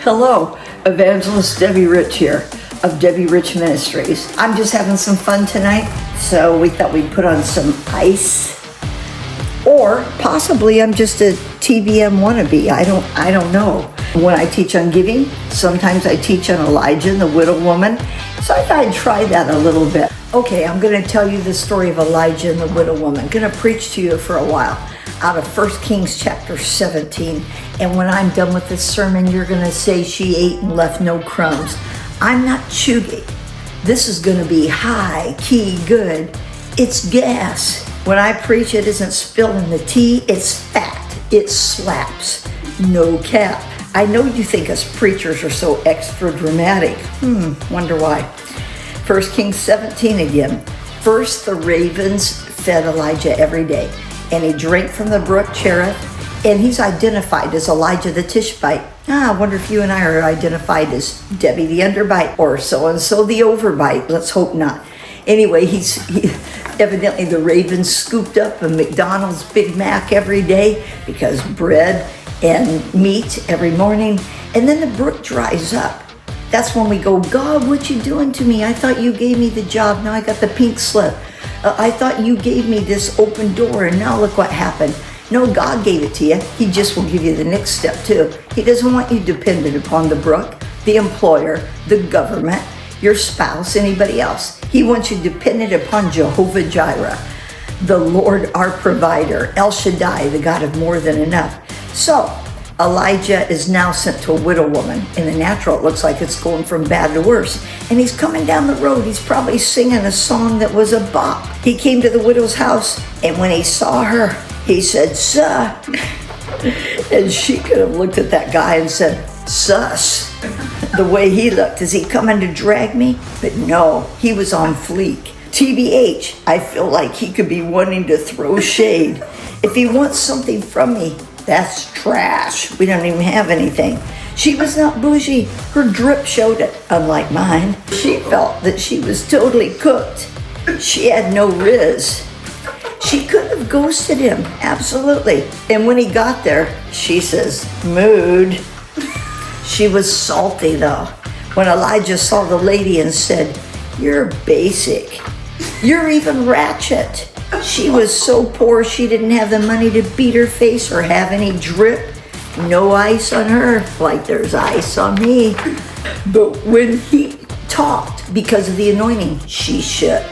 Hello, Evangelist Debbie Rich here of Debbie Rich Ministries. I'm just having some fun tonight, so we thought we'd put on some ice. Or possibly I'm just a TBM wannabe. I don't know. When I teach on giving, sometimes I teach on Elijah and the widow woman. So I thought I'd try that a little bit. Okay, I'm going to tell you the story of Elijah and the widow woman. I'm going to preach to you for a while out of 1 Kings chapter 17. And when I'm done with this sermon, you're going to say she ate and left no crumbs. I'm not chuggy. This is going to be high key good. It's gas. When I preach, it isn't spilling the tea, it's fact. It slaps. No cap. I know you think us preachers are so extra dramatic. Wonder why. 1 Kings 17 again. First, the ravens fed Elijah every day, and he drank from the brook Cherith, and he's identified as Elijah the Tishbite. I wonder if you and I are identified as Debbie the Underbite or so-and-so the Overbite. Let's hope not. Anyway, evidently the ravens scooped up a McDonald's Big Mac every day because bread and meat every morning. And then the brook dries up. That's when we go, God, what you doing to me? I thought you gave me the job. Now I got the pink slip. I thought you gave me this open door, and now look what happened. No, God gave it to you. He just will give you the next step too. He doesn't want you dependent upon the brook, the employer, the government, your spouse, anybody else. He wants you dependent upon Jehovah Jireh, the Lord our provider, El Shaddai, the God of more than enough. So Elijah is now sent to a widow woman. In the natural, it looks like it's going from bad to worse. And he's coming down the road. He's probably singing a song that was a bop. He came to the widow's house, and when he saw her, he said, "Sir." And she could have looked at that guy and said, "Sus." The way he looked, is he coming to drag me? But no, he was on fleek. TBH, I feel like he could be wanting to throw shade. If he wants something from me, that's trash. We don't even have anything. She was not bougie. Her drip showed it, unlike mine. She felt that she was totally cooked. She had no riz. She could have ghosted him, absolutely. And when he got there, she says, mood. She was salty though. When Elijah saw the lady and said, "You're basic. You're even ratchet." She was so poor she didn't have the money to beat her face or have any drip. No ice on her, like there's ice on me. But when he talked, because of the anointing, she shook.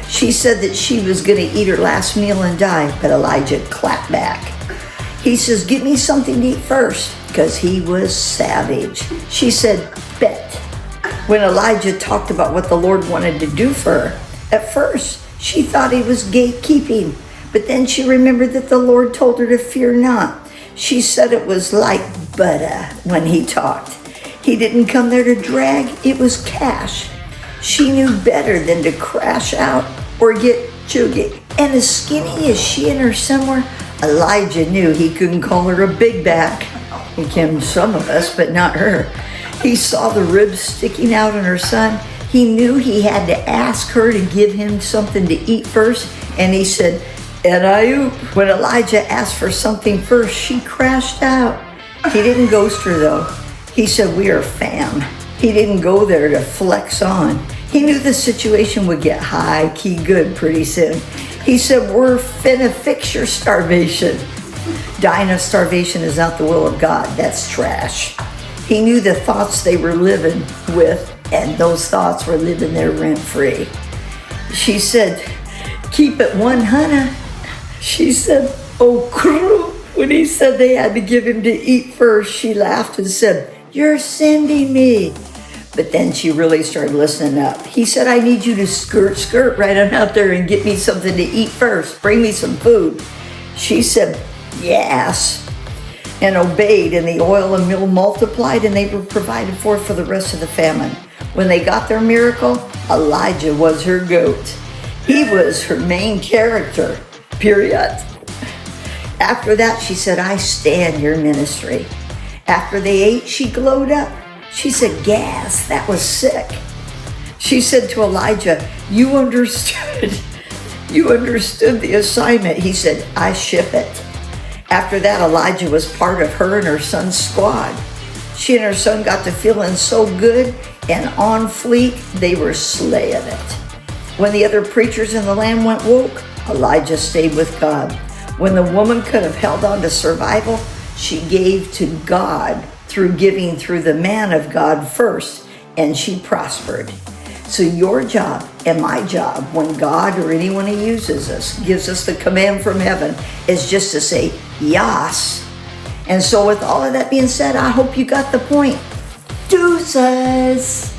She said that she was going to eat her last meal and die, but Elijah clapped back. He says, "Give me something to eat first," because he was savage. She said, "Bet." When Elijah talked about what the Lord wanted to do for her, at first she thought he was gatekeeping, but then she remembered that the Lord told her to fear not. She said it was like butter when he talked. He didn't come there to drag, it was cash. She knew better than to crash out or get chuggy. And as skinny as she and her son were, Elijah knew he couldn't call her a big back. He can some of us, but not her. He saw the ribs sticking out on her son. He knew he had to ask her to give him something to eat first, and he said, "Enayu." When Elijah asked for something first, she crashed out. He didn't ghost her though. He said, "We are fam." He didn't go there to flex on. He knew the situation would get high key good pretty soon. He said, "We're finna fix your starvation." Dying of starvation is not the will of God. That's trash. He knew the thoughts they were living with, and those thoughts were living there rent-free. She said, "Keep it 100. She said, "Oh, crew." When he said they had to give him to eat first, she laughed and said, "You're sending me." But then she really started listening up. He said, "I need you to skirt right on out there and get me something to eat first. Bring me some food." She said, "Yes," and obeyed, and the oil and meal multiplied, and they were provided for the rest of the famine. When they got their miracle, Elijah was her goat. He was her main character, period. After that, she said, "I stand your ministry." After they ate, she glowed up. She said, "Gas, that was sick." She said to Elijah, "You understood. You understood the assignment." He said, "I ship it." After that, Elijah was part of her and her son's squad. She and her son got to feeling so good and on fleek, they were slaying it. When the other preachers in the land went woke, Elijah stayed with God. When the woman could have held on to survival, she gave to God through giving through the man of God first, and she prospered. So your job and my job, when God or anyone who uses us gives us the command from heaven, is just to say, Yas. And so with all of that being said, I hope you got the point. Deuces.